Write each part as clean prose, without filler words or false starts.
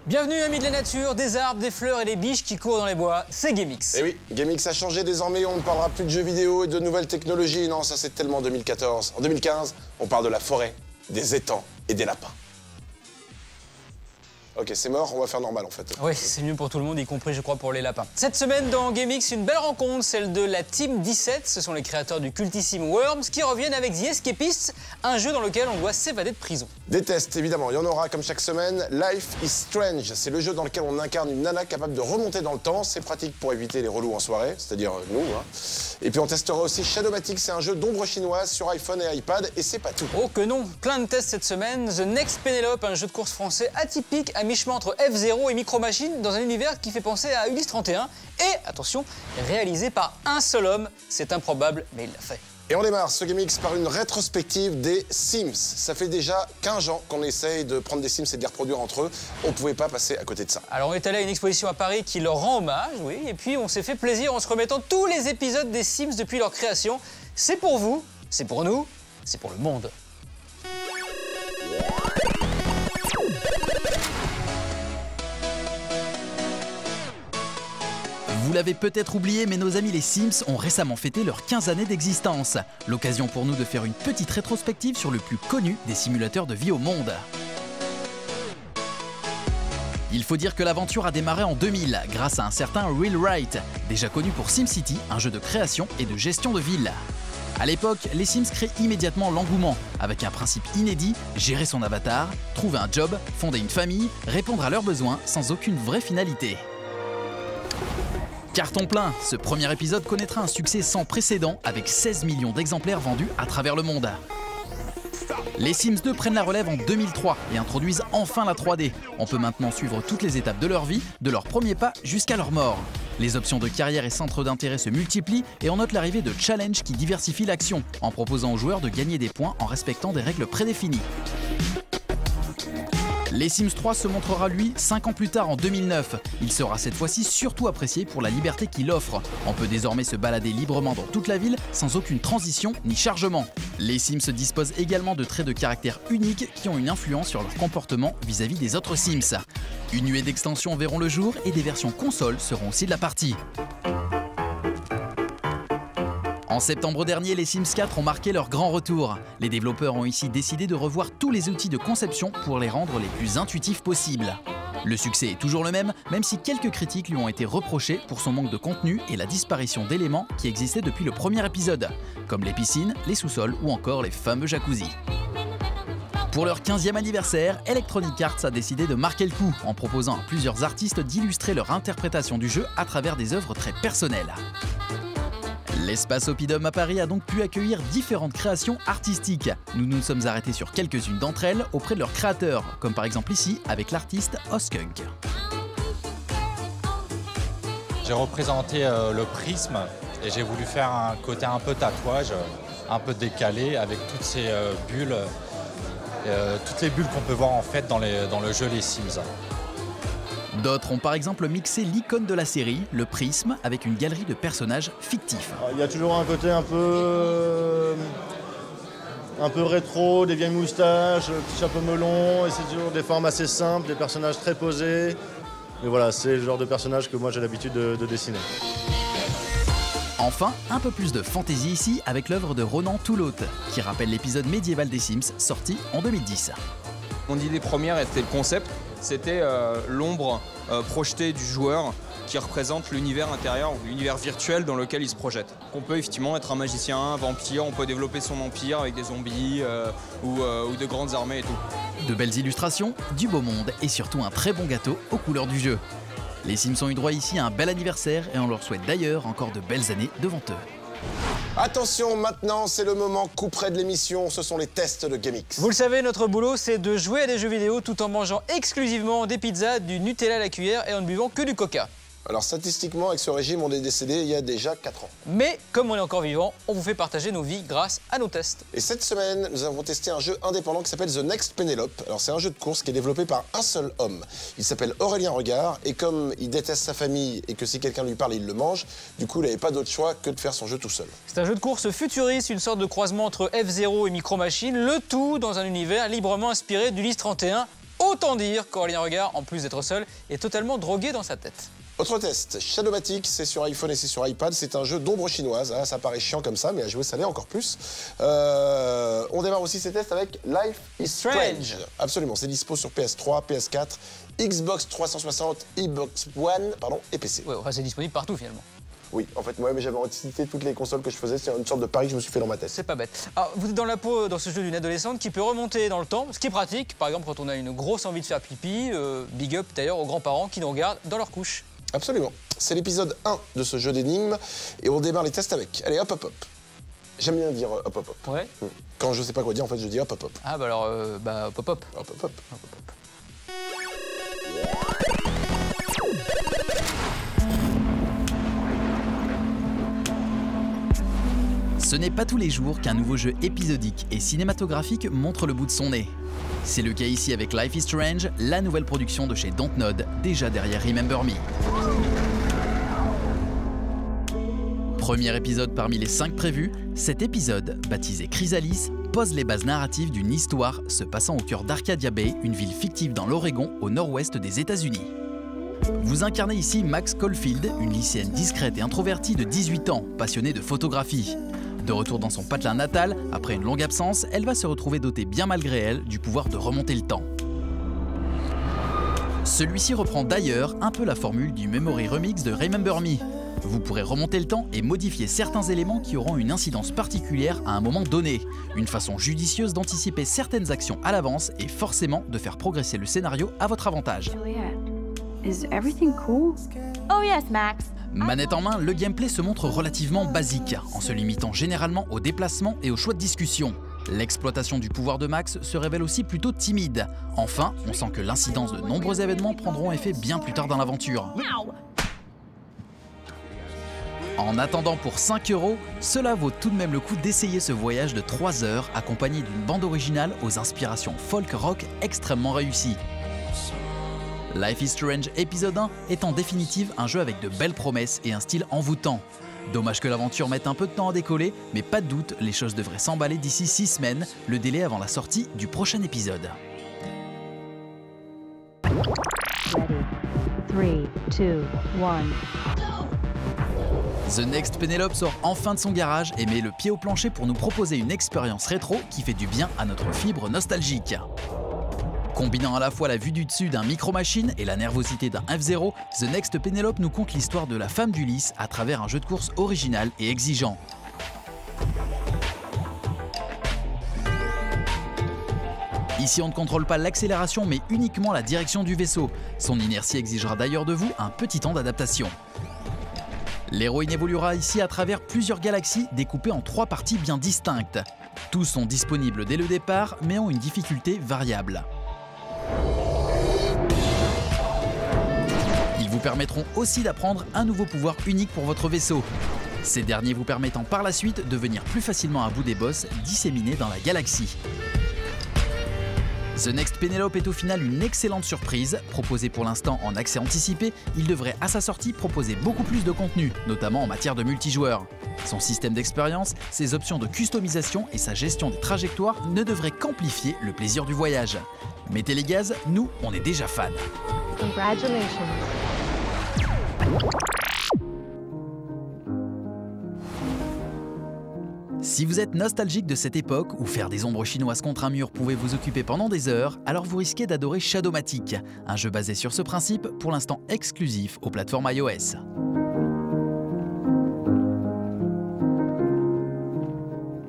Bienvenue amis de la nature, des arbres, des fleurs et des biches qui courent dans les bois, c'est GameX. Et oui, GameX a changé désormais, on ne parlera plus de jeux vidéo et de nouvelles technologies, non ça c'est tellement 2014. En 2015, on parle de la forêt, des étangs et des lapins. Ok, c'est mort, on va faire normal en fait. Oui, c'est mieux pour tout le monde, y compris je crois pour les lapins. Cette semaine dans GameX, une belle rencontre, celle de la Team 17. Ce sont les créateurs du cultissime Worms qui reviennent avec The Escapists, un jeu dans lequel on doit s'évader de prison. Des tests, évidemment, il y en aura comme chaque semaine. Life is Strange, c'est le jeu dans lequel on incarne une nana capable de remonter dans le temps. C'est pratique pour éviter les relous en soirée, c'est-à-dire nous. Hein. Et puis on testera aussi Shadowmatic, c'est un jeu d'ombre chinoise sur iPhone et iPad, et c'est pas tout. Oh que non, plein de tests cette semaine. The Next Penelope, un jeu de course français atypique à mi-chemin entre F0 et Micro Machines, dans un univers qui fait penser à Ulysse 31. Et, attention, réalisé par un seul homme. C'est improbable, mais il l'a fait. Et on démarre ce GameX par une rétrospective des Sims. Ça fait déjà 15 ans qu'on essaye de prendre des Sims et de les reproduire entre eux. On pouvait pas passer à côté de ça. Alors on est allé à une exposition à Paris qui leur rend hommage, oui, et puis on s'est fait plaisir en se remettant tous les épisodes des Sims depuis leur création. C'est pour vous, c'est pour nous, c'est pour le monde. Vous l'avez peut-être oublié, mais nos amis les Sims ont récemment fêté leurs 15 années d'existence. L'occasion pour nous de faire une petite rétrospective sur le plus connu des simulateurs de vie au monde. Il faut dire que l'aventure a démarré en 2000 grâce à un certain Will Wright, déjà connu pour SimCity, un jeu de création et de gestion de ville. À l'époque, les Sims créent immédiatement l'engouement, avec un principe inédit, gérer son avatar, trouver un job, fonder une famille, répondre à leurs besoins sans aucune vraie finalité. Carton plein, ce premier épisode connaîtra un succès sans précédent avec 16 millions d'exemplaires vendus à travers le monde. Les Sims 2 prennent la relève en 2003 et introduisent enfin la 3D. On peut maintenant suivre toutes les étapes de leur vie, de leur premier pas jusqu'à leur mort. Les options de carrière et centres d'intérêt se multiplient et on note l'arrivée de challenges qui diversifient l'action, en proposant aux joueurs de gagner des points en respectant des règles prédéfinies. Les Sims 3 se montrera lui 5 ans plus tard en 2009. Il sera cette fois-ci surtout apprécié pour la liberté qu'il offre. On peut désormais se balader librement dans toute la ville sans aucune transition ni chargement. Les Sims disposent également de traits de caractère uniques qui ont une influence sur leur comportement vis-à-vis des autres Sims. Une nuée d'extensions verront le jour et des versions console seront aussi de la partie. En septembre dernier, les Sims 4 ont marqué leur grand retour. Les développeurs ont ici décidé de revoir tous les outils de conception pour les rendre les plus intuitifs possibles. Le succès est toujours le même si quelques critiques lui ont été reprochées pour son manque de contenu et la disparition d'éléments qui existaient depuis le premier épisode, comme les piscines, les sous-sols ou encore les fameux jacuzzis. Pour leur 15e anniversaire, Electronic Arts a décidé de marquer le coup en proposant à plusieurs artistes d'illustrer leur interprétation du jeu à travers des œuvres très personnelles. L'espace Oppidum à Paris a donc pu accueillir différentes créations artistiques. Nous nous sommes arrêtés sur quelques-unes d'entre elles auprès de leurs créateurs, comme par exemple ici avec l'artiste Oskunk. J'ai représenté le prisme et j'ai voulu faire un côté un peu tatouage, un peu décalé avec toutes ces bulles, toutes les bulles qu'on peut voir en fait dans le jeu Les Sims. D'autres ont par exemple mixé l'icône de la série, le prisme, avec une galerie de personnages fictifs. Il y a toujours un côté un peu rétro, des vieilles moustaches, petit chapeau melon, et c'est toujours des formes assez simples, des personnages très posés. Et voilà, c'est le genre de personnage que moi j'ai l'habitude de dessiner. Enfin, un peu plus de fantaisie ici avec l'œuvre de Ronan Toulout, qui rappelle l'épisode médiéval des Sims sorti en 2010. Mon idée première était le concept, c'était l'ombre projetée du joueur qui représente l'univers intérieur ou l'univers virtuel dans lequel il se projette. On peut effectivement être un magicien, un vampire, on peut développer son empire avec des zombies ou de grandes armées et tout. De belles illustrations, du beau monde et surtout un très bon gâteau aux couleurs du jeu. Les Sims ont eu droit ici à un bel anniversaire et on leur souhaite d'ailleurs encore de belles années devant eux. Attention, maintenant, c'est le moment coup près de l'émission, ce sont les tests de GameX. Vous le savez, notre boulot, c'est de jouer à des jeux vidéo tout en mangeant exclusivement des pizzas, du Nutella à la cuillère et en ne buvant que du Coca. Alors statistiquement, avec ce régime, on est décédé il y a déjà 4 ans. Mais comme on est encore vivant, on vous fait partager nos vies grâce à nos tests. Et cette semaine, nous avons testé un jeu indépendant qui s'appelle The Next Penelope. Alors c'est un jeu de course qui est développé par un seul homme. Il s'appelle Aurélien Regard et comme il déteste sa famille et que si quelqu'un lui parle, il le mange, du coup il n'avait pas d'autre choix que de faire son jeu tout seul. C'est un jeu de course futuriste, une sorte de croisement entre F0 et Micro Machines, le tout dans un univers librement inspiré d'Ulysse 31. Autant dire qu'Aurélien Regard, en plus d'être seul, est totalement drogué dans sa tête. Autre test, Shadowmatic, c'est sur iPhone et c'est sur iPad, c'est un jeu d'ombre chinoise. Ah, ça paraît chiant comme ça, mais à jouer ça l'est encore plus. On démarre aussi ces tests avec Life is Strange. Absolument, c'est dispo sur PS3, PS4, Xbox 360, Xbox One et PC. Ouais, enfin, c'est disponible partout finalement. Oui, en fait, moi, mais j'avais anticipé toutes les consoles que je faisais, c'est une sorte de pari que je me suis fait dans ma tête. C'est pas bête. Alors, vous êtes dans la peau, dans ce jeu d'une adolescente qui peut remonter dans le temps, ce qui est pratique, par exemple quand on a une grosse envie de faire pipi, big up d'ailleurs aux grands-parents qui nous regardent dans leur couche. Absolument. C'est l'épisode 1 de ce jeu d'énigmes et on démarre les tests avec. Allez, hop, hop, hop. J'aime bien dire hop, hop, hop. Ouais. Quand je sais pas quoi dire, en fait, je dis hop, hop, hop. Ah bah alors, hop, hop, hop. Hop, hop, hop. Hop, hop, hop. Ce n'est pas tous les jours qu'un nouveau jeu épisodique et cinématographique montre le bout de son nez. C'est le cas ici avec Life is Strange, la nouvelle production de chez Dontnod, déjà derrière Remember Me. Premier épisode parmi les 5 prévus, cet épisode, baptisé Chrysalis, pose les bases narratives d'une histoire se passant au cœur d'Arcadia Bay, une ville fictive dans l'Oregon, au nord-ouest des États-Unis. Vous incarnez ici Max Caulfield, une lycéenne discrète et introvertie de 18 ans, passionnée de photographie. De retour dans son patelin natal, après une longue absence, elle va se retrouver dotée bien malgré elle du pouvoir de remonter le temps. Celui-ci reprend d'ailleurs un peu la formule du Memory Remix de Remember Me. Vous pourrez remonter le temps et modifier certains éléments qui auront une incidence particulière à un moment donné. Une façon judicieuse d'anticiper certaines actions à l'avance et forcément de faire progresser le scénario à votre avantage. Is everything cool? Oh yes, Max. Manette en main, le gameplay se montre relativement basique, en se limitant généralement aux déplacements et aux choix de discussion. L'exploitation du pouvoir de Max se révèle aussi plutôt timide. Enfin, on sent que l'incidence de nombreux événements prendront effet bien plus tard dans l'aventure. En attendant pour 5 €, cela vaut tout de même le coup d'essayer ce voyage de 3 heures accompagné d'une bande originale aux inspirations folk rock extrêmement réussies. Life is Strange épisode 1 est en définitive un jeu avec de belles promesses et un style envoûtant. Dommage que l'aventure mette un peu de temps à décoller, mais pas de doute, les choses devraient s'emballer d'ici 6 semaines, le délai avant la sortie du prochain épisode. Ready. 3, 2, 1. The Next Penelope sort enfin de son garage et met le pied au plancher pour nous proposer une expérience rétro qui fait du bien à notre fibre nostalgique. Combinant à la fois la vue du dessus d'un Micro Machine et la nervosité d'un F0, The Next Penelope nous conte l'histoire de la femme d'Ulysse à travers un jeu de course original et exigeant. Ici, on ne contrôle pas l'accélération mais uniquement la direction du vaisseau. Son inertie exigera d'ailleurs de vous un petit temps d'adaptation. L'héroïne évoluera ici à travers plusieurs galaxies découpées en 3 parties bien distinctes. Tous sont disponibles dès le départ mais ont une difficulté variable. Ils vous permettront aussi d'apprendre un nouveau pouvoir unique pour votre vaisseau. Ces derniers vous permettant par la suite de venir plus facilement à bout des boss disséminés dans la galaxie. The Next Penelope est au final une excellente surprise. Proposé pour l'instant en accès anticipé, il devrait à sa sortie proposer beaucoup plus de contenu, notamment en matière de multijoueur. Son système d'expérience, ses options de customisation et sa gestion des trajectoires ne devraient qu'amplifier le plaisir du voyage. Mettez les gaz, nous, on est déjà fans. Congratulations. Si vous êtes nostalgique de cette époque où faire des ombres chinoises contre un mur pouvait vous occuper pendant des heures, alors vous risquez d'adorer Shadowmatic, un jeu basé sur ce principe, pour l'instant exclusif aux plateformes iOS.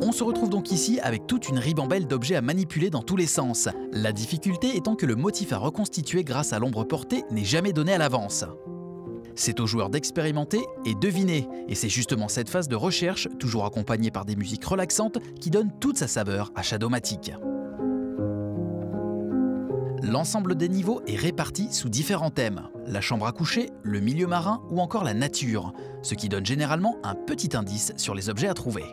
On se retrouve donc ici avec toute une ribambelle d'objets à manipuler dans tous les sens. La difficulté étant que le motif à reconstituer grâce à l'ombre portée n'est jamais donné à l'avance. C'est aux joueurs d'expérimenter et deviner, et c'est justement cette phase de recherche, toujours accompagnée par des musiques relaxantes, qui donne toute sa saveur à Shadowmatic. L'ensemble des niveaux est réparti sous différents thèmes. La chambre à coucher, le milieu marin ou encore la nature, ce qui donne généralement un petit indice sur les objets à trouver.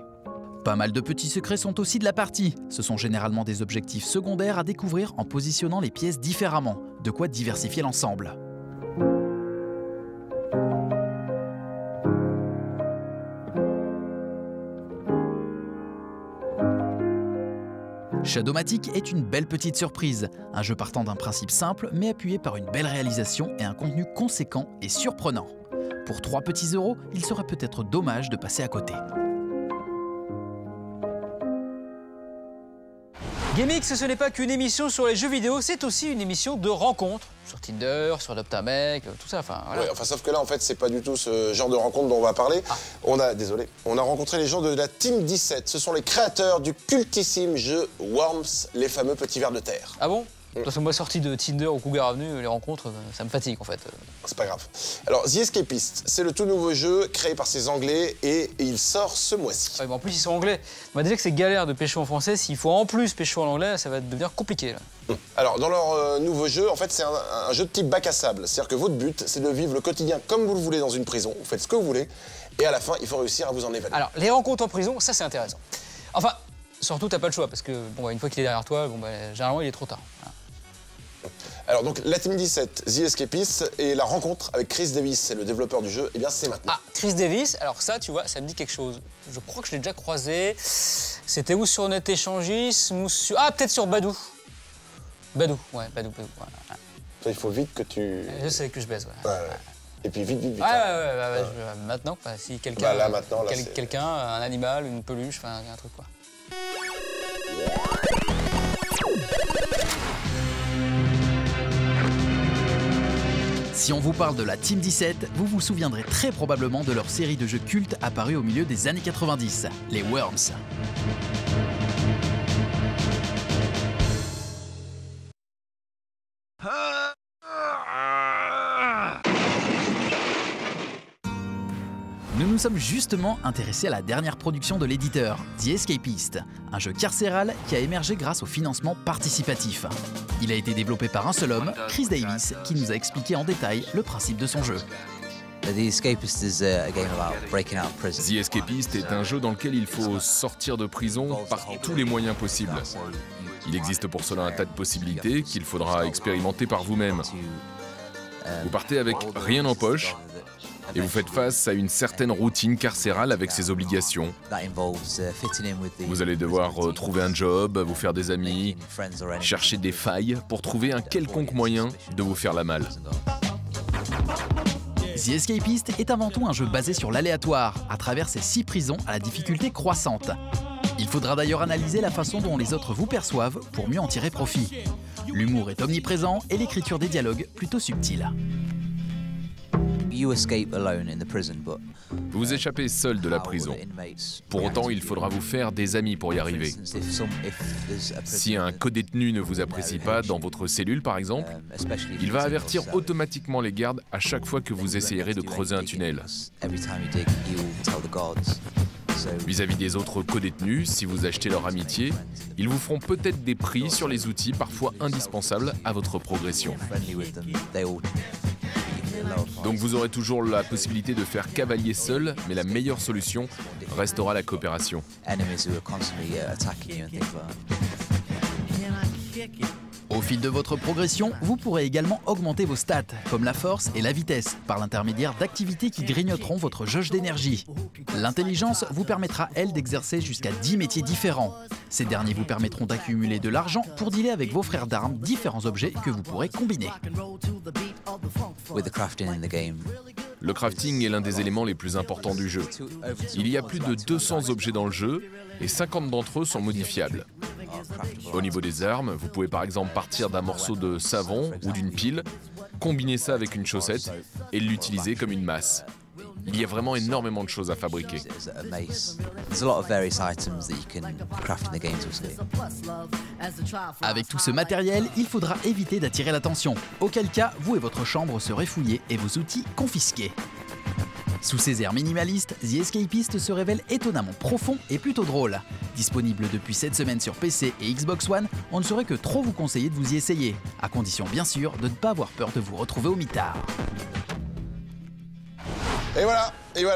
Pas mal de petits secrets sont aussi de la partie. Ce sont généralement des objectifs secondaires à découvrir en positionnant les pièces différemment, de quoi diversifier l'ensemble. Shadowmatic est une belle petite surprise, un jeu partant d'un principe simple mais appuyé par une belle réalisation et un contenu conséquent et surprenant. Pour 3 petits euros, il serait peut-être dommage de passer à côté. GameX, ce n'est pas qu'une émission sur les jeux vidéo, c'est aussi une émission de rencontres. Sur Tinder, sur Adoptamec, tout ça, enfin voilà. Ouais, enfin, sauf que là, en fait, c'est pas du tout ce genre de rencontre dont on va parler. On a rencontré les gens de la Team 17. Ce sont les créateurs du cultissime jeu Worms, les fameux petits vers de terre. Ah bon? Parce que moi, sorti de Tinder ou Cougar Avenue, les rencontres, ça me fatigue en fait. C'est pas grave. Alors, The Escapist, c'est le tout nouveau jeu créé par ces Anglais et il sort ce mois-ci. Ouais, mais en plus, ils sont anglais. On m'a dit que c'est galère de pécho en français. S'il faut en plus pécho en anglais, ça va devenir compliqué. Là. Alors, dans leur nouveau jeu, en fait, c'est un jeu de type bac à sable. C'est-à-dire que votre but, c'est de vivre le quotidien comme vous le voulez dans une prison. Vous faites ce que vous voulez et à la fin, il faut réussir à vous en évader. Alors, les rencontres en prison, ça, c'est intéressant. Enfin, surtout, t'as pas le choix parce que, bon, une fois qu'il est derrière toi, généralement, il est trop tard. Voilà. Alors donc la Team 17, The Escapist et la rencontre avec Chris Davis, c'est le développeur du jeu, et bien c'est maintenant. Ah, Chris Davis, alors ça, tu vois, ça me dit quelque chose. Je crois que je l'ai déjà croisé. C'était où sur Net Échangisme ou sur... Ah, peut-être sur Badou. Badou, voilà. Il faut vite que tu... Je sais que je baise, ouais. Ouais. Et puis vite. Maintenant, si quelqu'un... là, maintenant, là, quelqu'un, un animal, une peluche, enfin, un truc, quoi. Si on vous parle de la Team 17, vous vous souviendrez très probablement de leur série de jeux cultes apparue au milieu des années 90, les Worms. Nous nous sommes justement intéressés à la dernière production de l'éditeur, The Escapist, un jeu carcéral qui a émergé grâce au financement participatif. Il a été développé par un seul homme, Chris Davis, qui nous a expliqué en détail le principe de son jeu. The Escapist est un jeu dans lequel il faut sortir de prison par tous les moyens possibles. Il existe pour cela un tas de possibilités qu'il faudra expérimenter par vous-même. Vous partez avec rien en poche et vous faites face à une certaine routine carcérale avec ses obligations. Vous allez devoir trouver un job, vous faire des amis, chercher des failles pour trouver un quelconque moyen de vous faire la malle. The Escapist est avant tout un jeu basé sur l'aléatoire, à travers ses 6 prisons à la difficulté croissante. Il faudra d'ailleurs analyser la façon dont les autres vous perçoivent pour mieux en tirer profit. L'humour est omniprésent et l'écriture des dialogues plutôt subtile. Vous échappez seul de la prison. Pour autant, il faudra vous faire des amis pour y arriver. Si un codétenu ne vous apprécie pas dans votre cellule, par exemple, il va avertir automatiquement les gardes à chaque fois que vous essayerez de creuser un tunnel. Vis-à-vis des autres codétenus, si vous achetez leur amitié, ils vous feront peut-être des prix sur les outils parfois indispensables à votre progression. Donc vous aurez toujours la possibilité de faire cavalier seul, mais la meilleure solution restera la coopération. Au fil de votre progression, vous pourrez également augmenter vos stats, comme la force et la vitesse, par l'intermédiaire d'activités qui grignoteront votre jauge d'énergie. L'intelligence vous permettra, elle, d'exercer jusqu'à 10 métiers différents. Ces derniers vous permettront d'accumuler de l'argent pour dealer avec vos frères d'armes différents objets que vous pourrez combiner. Le crafting est l'un des éléments les plus importants du jeu. Il y a plus de 200 objets dans le jeu et 50 d'entre eux sont modifiables. Au niveau des armes, vous pouvez par exemple partir d'un morceau de savon ou d'une pile, combiner ça avec une chaussette et l'utiliser comme une masse. Il y a vraiment énormément de choses à fabriquer. Avec tout ce matériel, il faudra éviter d'attirer l'attention, auquel cas vous et votre chambre serez fouillés et vos outils confisqués. Sous ses airs minimalistes, The Escapist se révèle étonnamment profond et plutôt drôle. Disponible depuis cette semaine sur PC et Xbox One, on ne saurait que trop vous conseiller de vous y essayer, à condition bien sûr de ne pas avoir peur de vous retrouver au mitard. Et voilà,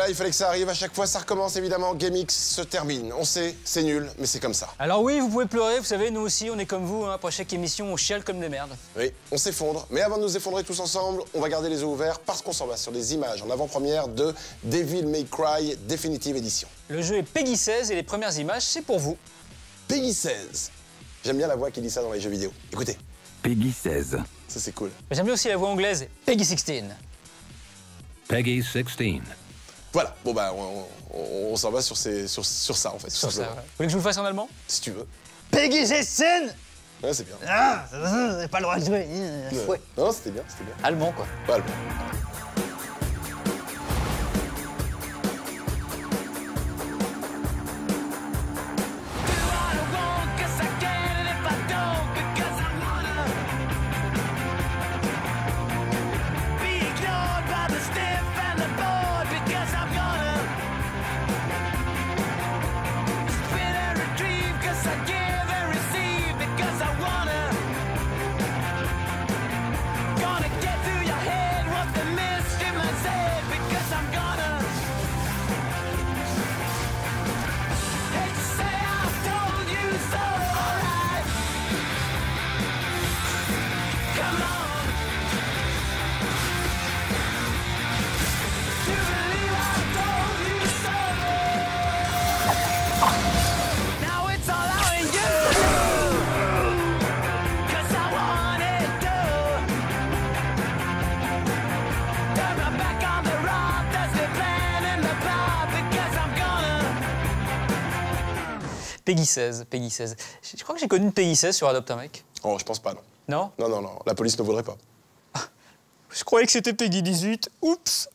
il fallait que ça arrive. À chaque fois, ça recommence évidemment. GameX se termine. On sait, c'est nul, mais c'est comme ça. Alors oui, vous pouvez pleurer, vous savez, nous aussi, on est comme vous. Après chaque émission, on chiale comme des merdes. Oui, on s'effondre. Mais avant de nous effondrer tous ensemble, on va garder les yeux ouverts parce qu'on s'en va sur des images en avant-première de Devil May Cry Definitive Edition. Le jeu est Peggy 16 et les premières images, c'est pour vous. Peggy 16. J'aime bien la voix qui dit ça dans les jeux vidéo. Écoutez. Peggy 16. Ça, c'est cool. J'aime bien aussi la voix anglaise, Peggy 16. Peggy 16. Voilà, bon bah on s'en va sur ça en fait. Sur ça, ouais. Vous voulez que je vous le fasse en allemand? Si tu veux. Peggy 16. Ouais, c'est bien. Ah, c'est pas le droit de jouer. Ouais. Non, c'était bien. Allemand, quoi. Pas allemand. Peggy 16, Peggy 16. Je crois que j'ai connu une Peggy 16 sur Adopt un mec. Oh, je pense pas, non. Non? Non, la police ne voudrait pas. Je croyais que c'était Peggy 18. Oups!